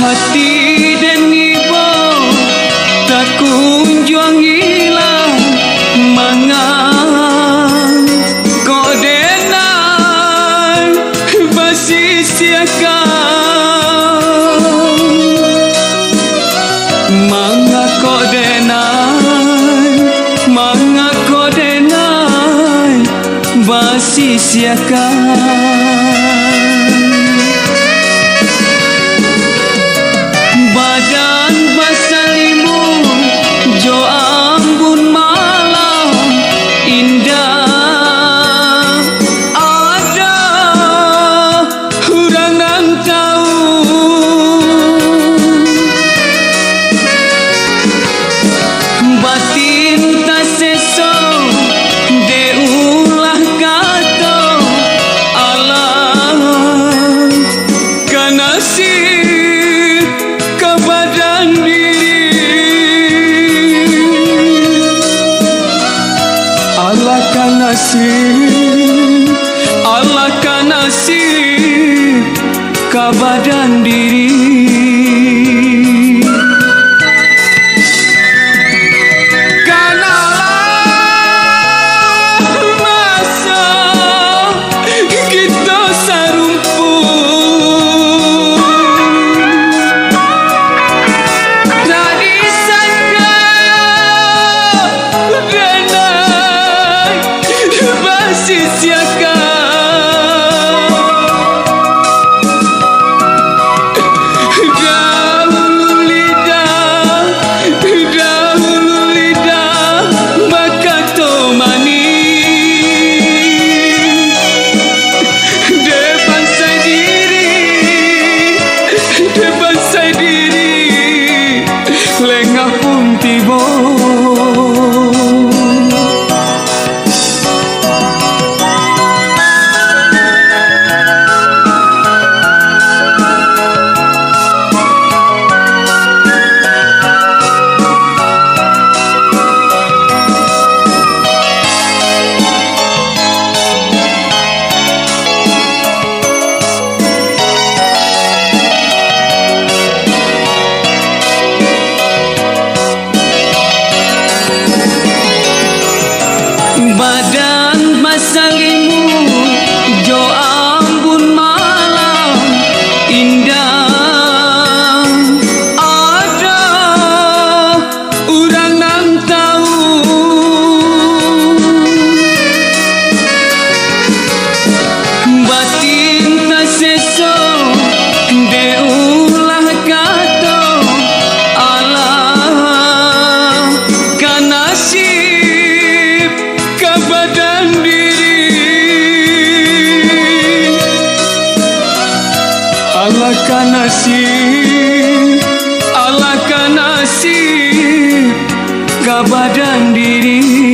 Hati dan ibu tak kunjung hilang mangan kau denai basi siakan manga kau denai basi siakan. Badan basalimu jo ambun malam indah ada orang yang tahu batin tak seso deulah kata Allah kanasi Allah kan nasib ka badan diri. Badan masalimu jo ambun malam indah ada orang yang tahu batin tak seso deulah kata Allah kan nasib badan diri. Allah kan nasib ka badan diri.